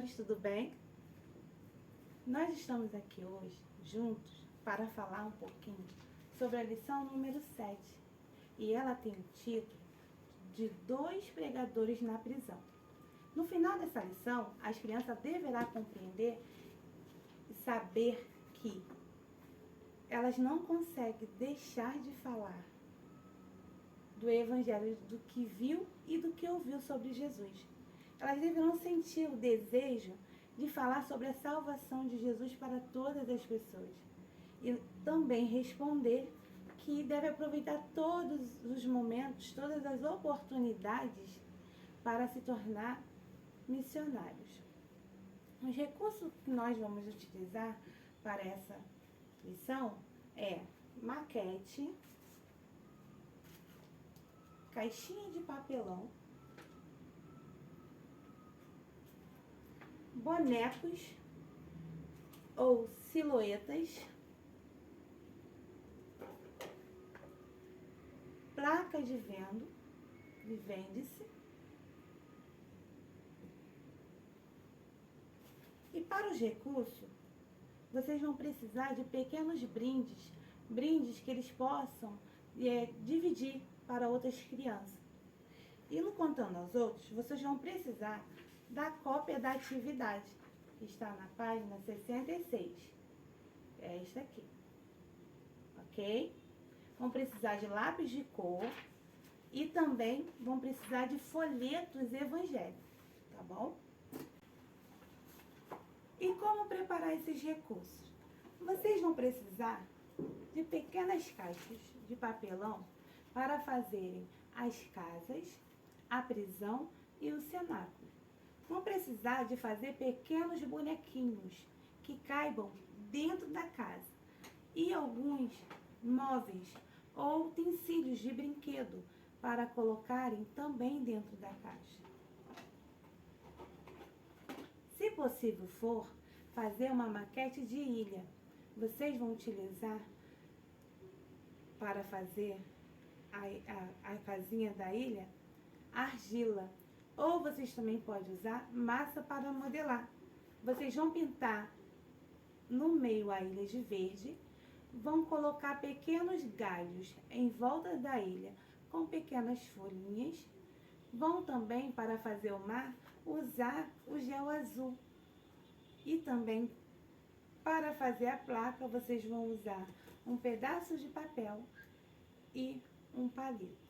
todos, tudo bem? Nós estamos aqui hoje juntos para falar um pouquinho sobre a lição número 7 e ela tem o título de 2 pregadores na prisão. No final dessa lição, as crianças deverão compreender e saber que elas não conseguem deixar de falar do Evangelho, do que viu e do que ouviu sobre Jesus. Elas deverão sentir o desejo de falar sobre a salvação de Jesus para todas as pessoas. E também responder que deve aproveitar todos os momentos, todas as oportunidades para se tornar missionários. Os recursos que nós vamos utilizar para essa lição é maquete, caixinha de papelão, bonecos ou silhuetas, placa de vende-se, e para os recursos, vocês vão precisar de pequenos brindes que eles possam dividir para outras crianças. E no Contando aos Outros, vocês vão precisar da cópia da atividade, que está na página 66. É esta aqui. Ok? Vão precisar de lápis de cor e também vão precisar de folhetos evangélicos, tá bom? E como preparar esses recursos? Vocês vão precisar de pequenas caixas de papelão para fazerem as casas, a prisão e o cenáculo. Vão precisar de fazer pequenos bonequinhos que caibam dentro da casa e alguns móveis ou utensílios de brinquedo para colocarem também dentro da caixa. Se possível for, fazer uma maquete de ilha. Vocês vão utilizar para fazer a casinha da ilha argila. Ou vocês também podem usar massa para modelar. Vocês vão pintar no meio a ilha de verde, vão colocar pequenos galhos em volta da ilha com pequenas folhinhas. Vão também, para fazer o mar, usar o gel azul. E também, para fazer a placa, vocês vão usar um pedaço de papel e um palito.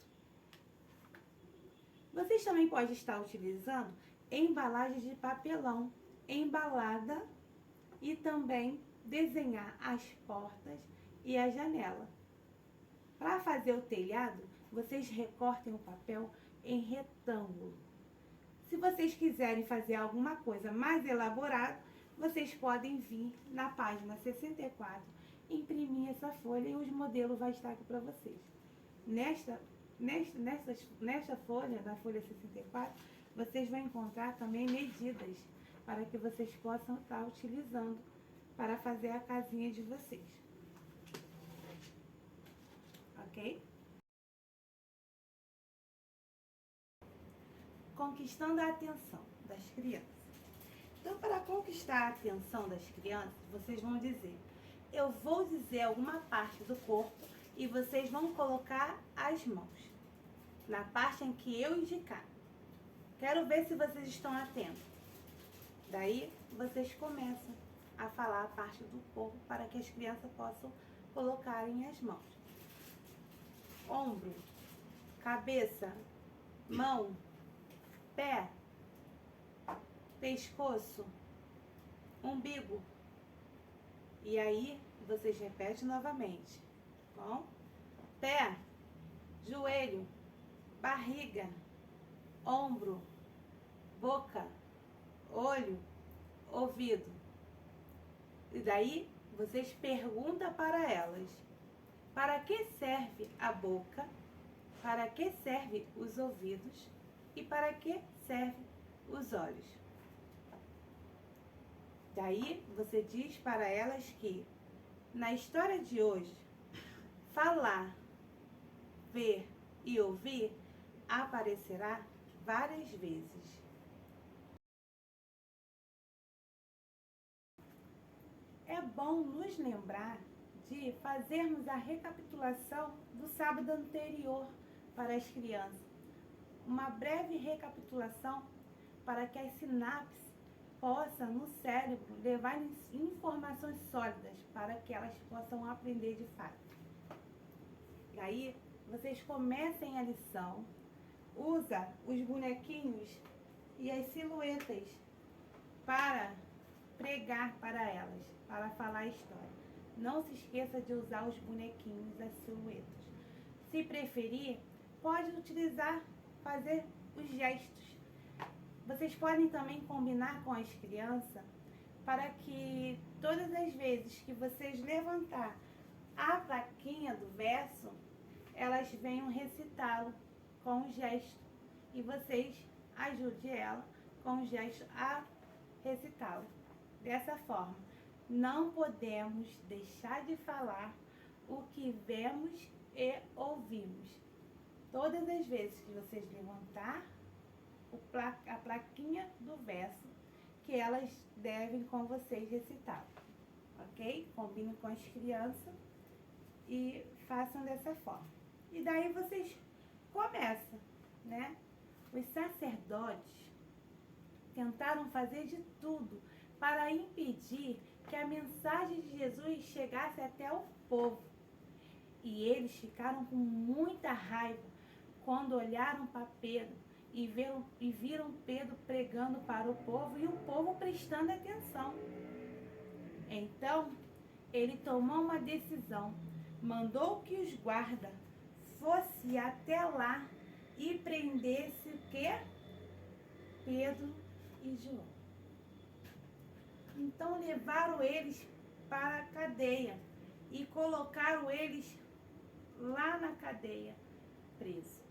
Vocês também podem estar utilizando embalagens de papelão embalada e também desenhar as portas e a janela. Para fazer o telhado, vocês recortem o papel em retângulo. Se vocês quiserem fazer alguma coisa mais elaborada, vocês podem vir na página 64, imprimir essa folha e os modelos vão estar aqui para vocês. Nesta folha, na folha 64, vocês vão encontrar também medidas para que vocês possam estar utilizando para fazer a casinha de vocês. Ok? Conquistando a atenção das crianças. Então, para conquistar a atenção das crianças, vocês vão dizer: eu vou dizer alguma parte do corpo e vocês vão colocar as mãos na parte em que eu indicar. Quero ver se vocês estão atentos. Daí, vocês começam a falar a parte do corpo para que as crianças possam colocarem as mãos. Ombro, cabeça, mão, pé, pescoço, umbigo. E aí, vocês repetem novamente. Bom? Pé, joelho, barriga, ombro, boca, olho, ouvido. E daí, vocês perguntam para elas: para que serve a boca? Para que serve os ouvidos? E para que serve os olhos? Daí, você diz para elas que, na história de hoje, falar, ver e ouvir aparecerá várias vezes. bom nos lembrar de fazermos a recapitulação do sábado anterior para as crianças. Uma breve recapitulação para que as sinapses possam, no cérebro, levar informações sólidas para que elas possam aprender de fato. E aí, vocês comecem a lição, usa os bonequinhos e as silhuetas para pregar para elas, para falar a história. Não se esqueça de usar os bonequinhos, as silhuetas. Se preferir, pode utilizar, fazer os gestos. Vocês podem também combinar com as crianças para que todas as vezes que vocês levantar a plaquinha do verso, elas venham recitá-lo com o gesto e vocês ajudem ela com o gesto a recitá-lo. Dessa forma, não podemos deixar de falar o que vemos e ouvimos. Todas as vezes que vocês levantar a plaquinha do verso, que elas devem com vocês recitar, ok? Combinem com as crianças e façam dessa forma. E daí vocês começam, né? Os sacerdotes tentaram fazer de tudo para impedir que a mensagem de Jesus chegasse até o povo. E eles ficaram com muita raiva quando olharam para Pedro e viram Pedro pregando para o povo e o povo prestando atenção. Então, ele tomou uma decisão, mandou que os guardas fossem até lá e prendesse o quê? Pedro e João. Então levaram eles para a cadeia e colocaram eles lá na cadeia, presos.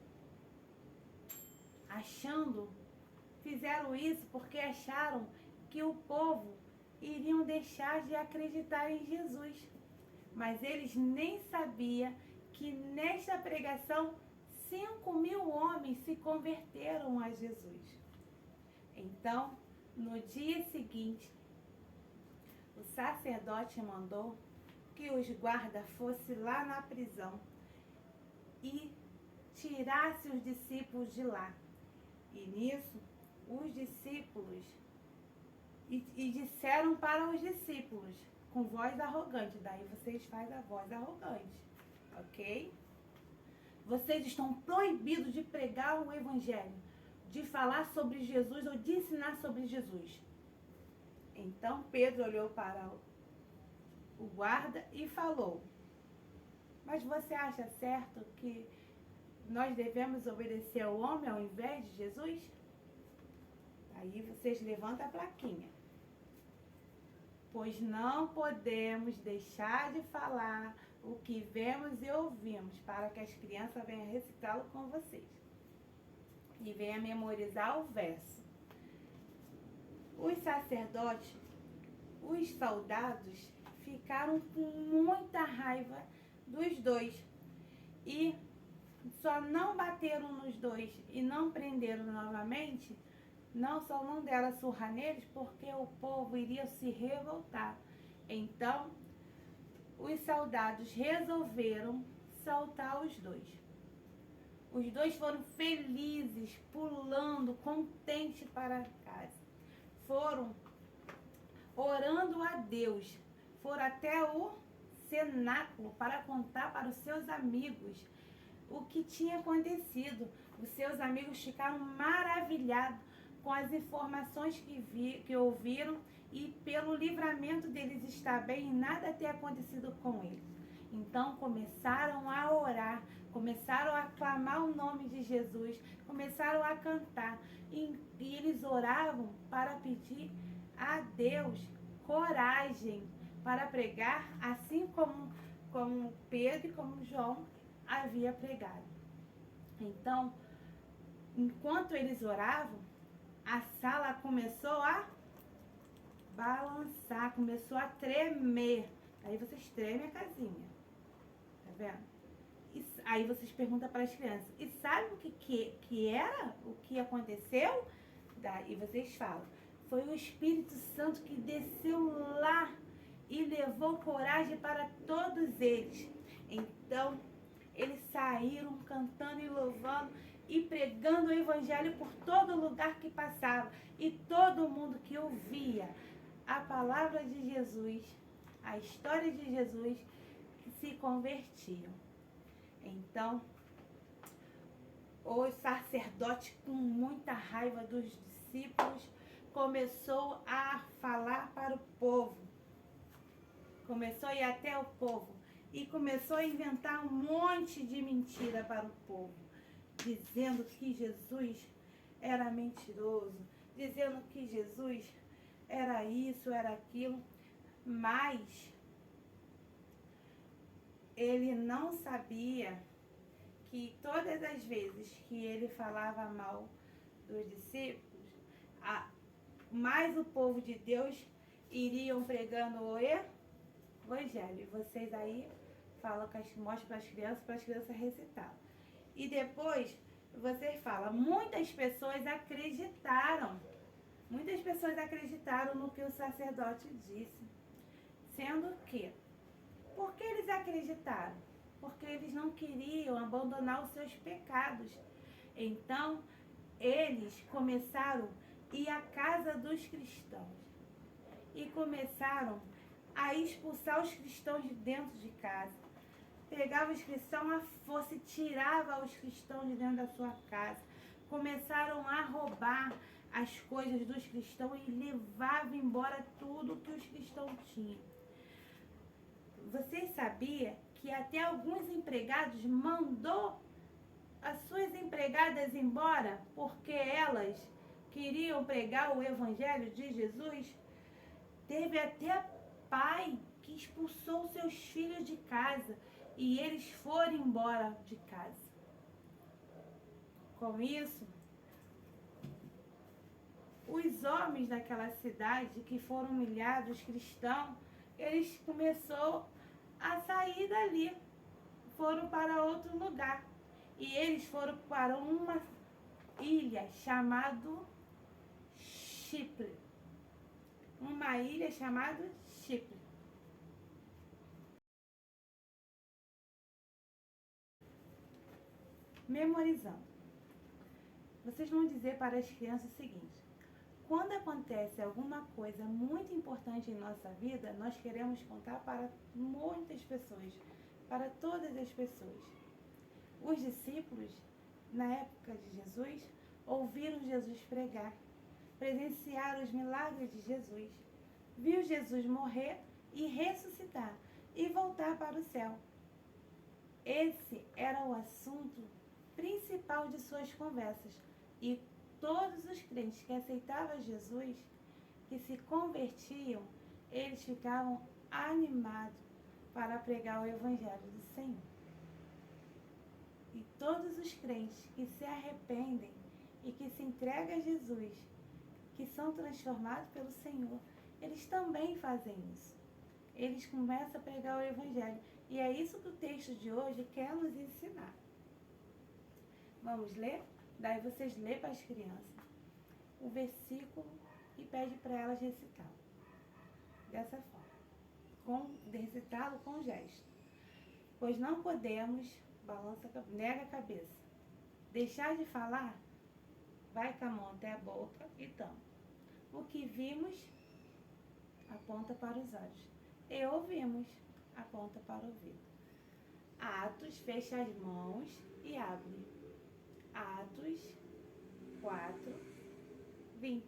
Fizeram isso porque acharam que o povo iriam deixar de acreditar em Jesus. Mas eles nem sabiam que nesta pregação 5.000 homens se converteram a Jesus. Então, no dia seguinte, o sacerdote mandou que os guardas fossem lá na prisão e tirassem os discípulos de lá. E nisso, os discípulos, e disseram para os discípulos, com voz arrogante, daí vocês fazem a voz arrogante, ok? Vocês estão proibidos de pregar o evangelho, de falar sobre Jesus ou de ensinar sobre Jesus. Então Pedro olhou para o guarda e falou: mas você acha certo que nós devemos obedecer ao homem ao invés de Jesus? Aí vocês levantam a plaquinha. Pois não podemos deixar de falar o que vemos e ouvimos, para que as crianças venham recitá-lo com vocês. E venham memorizar o verso. Os sacerdotes, os soldados, ficaram com muita raiva dos dois. E só não bateram nos dois e não prenderam novamente, só não deram surra neles, porque o povo iria se revoltar. Então, os soldados resolveram soltar os dois. Os dois foram felizes, pulando, contentes para casa. Foram orando a Deus. Foram até o cenáculo para contar para os seus amigos o que tinha acontecido. Os seus amigos ficaram maravilhados com as informações que ouviram e pelo livramento deles estar bem e nada ter acontecido com eles. Então começaram a orar, começaram a clamar o nome de Jesus, começaram a cantar e eles oravam para pedir a Deus coragem para pregar, assim como Pedro e como João havia pregado. Então, enquanto eles oravam, a sala começou a balançar, começou a tremer. Aí vocês tremem a casinha, tá vendo? Aí vocês perguntam para as crianças: e sabe o que era? O que aconteceu? E vocês falam: foi o Espírito Santo que desceu lá e levou coragem para todos eles. Então, eles saíram cantando e louvando e pregando o evangelho por todo lugar que passava. E todo mundo que ouvia a palavra de Jesus, a história de Jesus, se convertiam. Então, o sacerdote, com muita raiva dos discípulos, começou a falar para o povo. Começou a ir até o povo e começou a inventar um monte de mentira para o povo, dizendo que Jesus era mentiroso, dizendo que Jesus era isso, era aquilo, mas ele não sabia que todas as vezes que ele falava mal dos discípulos, mais o povo de Deus iriam pregando o evangelho. E vocês aí falam, mostram para as crianças recitar. E depois você fala, muitas pessoas acreditaram no que o sacerdote disse. Sendo que, por que eles acreditaram? Porque eles não queriam abandonar os seus pecados. Então, eles começaram a ir à casa dos cristãos e começaram a expulsar os cristãos de dentro de casa. Pegava os cristãos à força e tirava os cristãos de dentro da sua casa. Começaram a roubar as coisas dos cristãos e levavam embora tudo que os cristãos tinham. Vocês sabiam que até alguns empregados mandou as suas empregadas embora porque elas queriam pregar o evangelho de Jesus? Teve até pai que expulsou seus filhos de casa e eles foram embora de casa. Com isso, os homens daquela cidade que foram humilhados, cristãos, eles começaram a sair dali, foram para outro lugar. E eles foram para uma ilha chamada Chipre. Uma ilha chamada Chipre. Memorizando. Vocês vão dizer para as crianças o seguinte: quando acontece alguma coisa muito importante em nossa vida, nós queremos contar para muitas pessoas, para todas as pessoas. Os discípulos, na época de Jesus, ouviram Jesus pregar, presenciaram os milagres de Jesus, viu Jesus morrer e ressuscitar e voltar para o céu. Esse era o assunto principal de suas conversas e todos os crentes que aceitavam Jesus, que se convertiam, eles ficavam animados para pregar o evangelho do Senhor. E todos os crentes que se arrependem e que se entregam a Jesus, que são transformados pelo Senhor, eles também fazem isso. Eles começam a pregar o evangelho. E é isso que o texto de hoje quer nos ensinar. Vamos ler? Daí vocês lêem para as crianças o versículo e pede para elas recitar. Dessa forma. Recitá-lo com gesto. Pois não podemos, nega a cabeça. Deixar de falar, vai com a mão até a boca e tampa. O que vimos, aponta para os olhos. E ouvimos, aponta para o ouvido. Atos, fecha as mãos e abre. Atos 4, 20.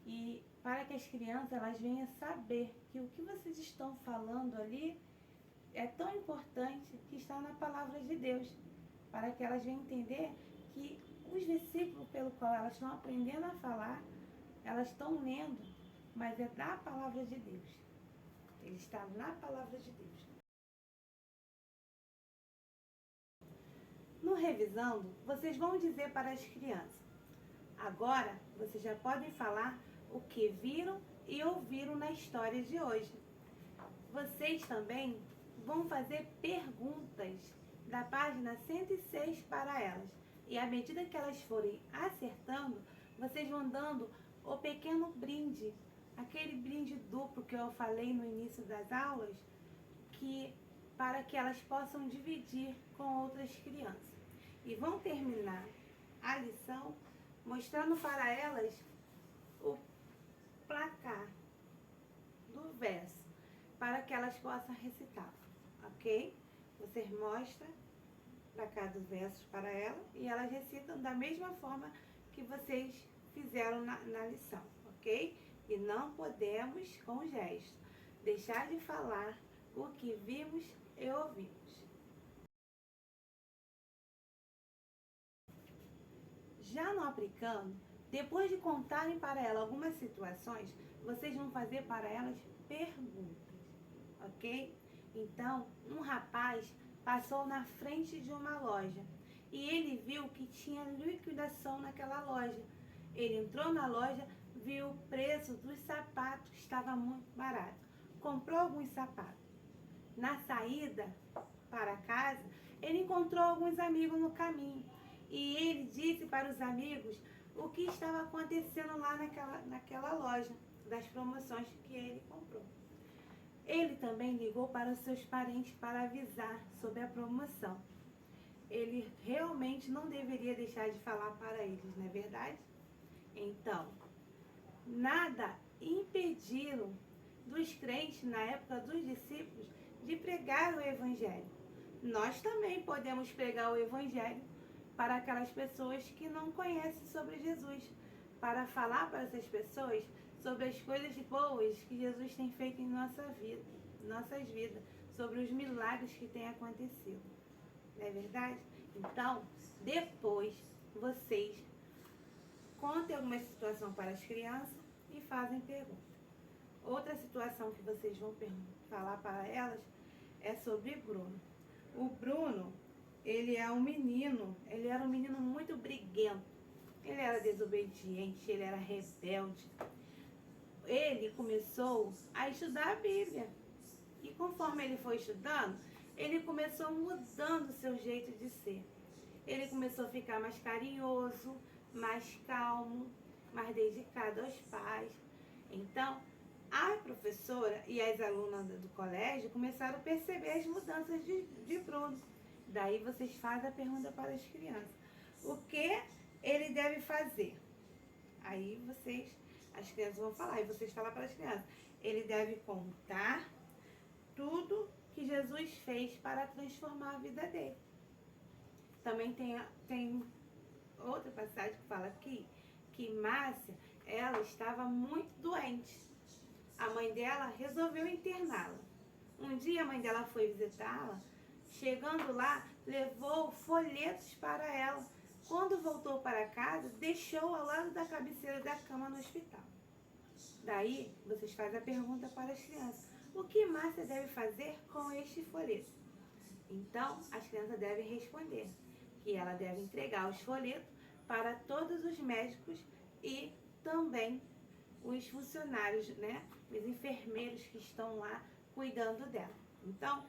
E para que as crianças elas venham saber que o que vocês estão falando ali é tão importante que está na palavra de Deus. Para que elas venham entender que os versículos pelo qual elas estão aprendendo a falar, elas estão lendo, mas é da palavra de Deus. Ele está na palavra de Deus. No revisando, vocês vão dizer para as crianças. Agora, vocês já podem falar o que viram e ouviram na história de hoje. Vocês também vão fazer perguntas da página 106 para elas. E à medida que elas forem acertando, vocês vão dando o pequeno brinde, aquele brinde duplo que eu falei no início das aulas, que para que elas possam dividir com outras crianças. E vão terminar a lição mostrando para elas o placar do verso, para que elas possam recitar, ok? Você mostra o placar dos versos para elas e elas recitam da mesma forma que vocês fizeram na lição, ok? E não podemos, com gesto, deixar de falar o que vimos e ouvimos. Já no aplicando, depois de contarem para ela algumas situações, vocês vão fazer para elas perguntas, ok? Então, um rapaz passou na frente de uma loja e ele viu que tinha liquidação naquela loja. Ele entrou na loja, viu o preço dos sapatos que estava muito barato. Comprou alguns sapatos. Na saída para casa, ele encontrou alguns amigos no caminho e ele disse para os amigos o que estava acontecendo lá naquela loja, das promoções que ele comprou. Ele também ligou para os seus parentes para avisar sobre a promoção. Ele realmente não deveria deixar de falar para eles, não é verdade? Então, nada impediram dos crentes na época dos discípulos de pregar o Evangelho. Nós também podemos pregar o Evangelho para aquelas pessoas que não conhecem sobre Jesus, para falar para essas pessoas sobre as coisas boas que Jesus tem feito em nossas vidas, sobre os milagres que têm acontecido. Não é verdade? Então, depois vocês contem alguma situação para as crianças e fazem perguntas. Outra situação que vocês vão falar para elas é sobre Bruno. O Bruno, ele era um menino muito briguento. Ele era desobediente, ele era rebelde. Ele começou a estudar a Bíblia. E conforme ele foi estudando, ele começou mudando o seu jeito de ser. Ele começou a ficar mais carinhoso, mais calmo, mais dedicado aos pais. Então, a professora e as alunas do colégio começaram a perceber as mudanças de Bruno. Daí vocês fazem a pergunta para as crianças. O que ele deve fazer? Aí as crianças vão falar, e vocês falam para as crianças. Ele deve contar tudo que Jesus fez para transformar a vida dele. Também tem outra passagem que fala aqui, que Márcia, ela estava muito doente. A mãe dela resolveu interná-la. Um dia a mãe dela foi visitá-la, chegando lá, levou folhetos para ela. Quando voltou para casa, deixou ao lado da cabeceira da cama no hospital. Daí, vocês fazem a pergunta para as crianças. O que Márcia deve fazer com este folheto? Então, as crianças devem responder que ela deve entregar os folhetos para todos os médicos e também os funcionários, né? Os enfermeiros que estão lá cuidando dela. Então,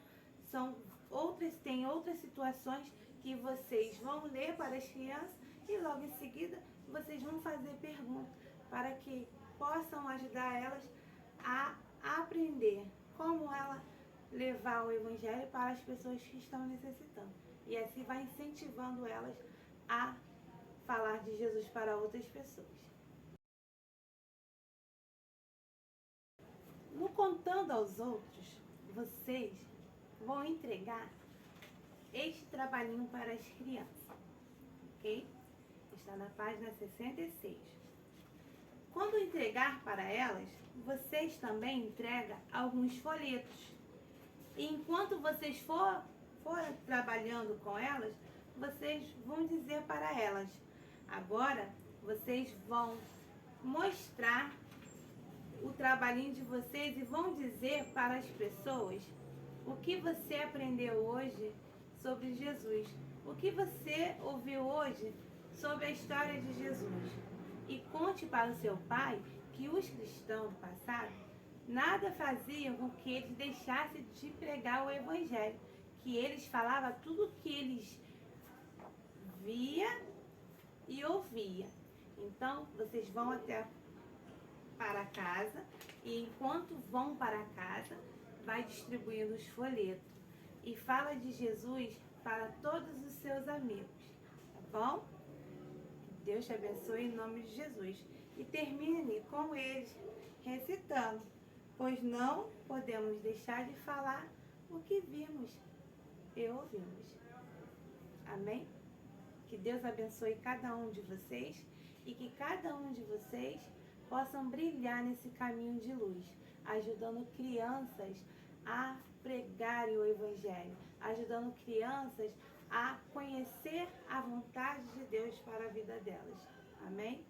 tem outras situações que vocês vão ler para as crianças e logo em seguida vocês vão fazer perguntas para que possam ajudar elas a aprender como ela levar o Evangelho para as pessoas que estão necessitando. E assim vai incentivando elas a falar de Jesus para outras pessoas. No Contando aos Outros, vocês vão entregar este trabalhinho para as crianças, ok? Está na página 66. Quando entregar para elas, vocês também entregam alguns folhetos. E enquanto vocês forem trabalhando com elas, vocês vão dizer para elas. Agora, vocês vão mostrar o trabalhinho de vocês e vão dizer para as pessoas o que você aprendeu hoje sobre Jesus, o que você ouviu hoje sobre a história de Jesus. E conte para o seu pai que os cristãos do passado nada faziam com que eles deixassem de pregar o Evangelho, que eles falavam tudo o que eles via e ouvia. Então, vocês vão até para casa E enquanto vão para casa, vai distribuindo os folhetos e fala de Jesus para todos os seus amigos, tá bom? Que Deus te abençoe em nome de Jesus. E termine com eles recitando, pois não podemos deixar de falar o que vimos e ouvimos. Amém? Que Deus abençoe cada um de vocês e que cada um de vocês possam brilhar nesse caminho de luz, ajudando crianças a pregarem o Evangelho, ajudando crianças a conhecer a vontade de Deus para a vida delas. Amém?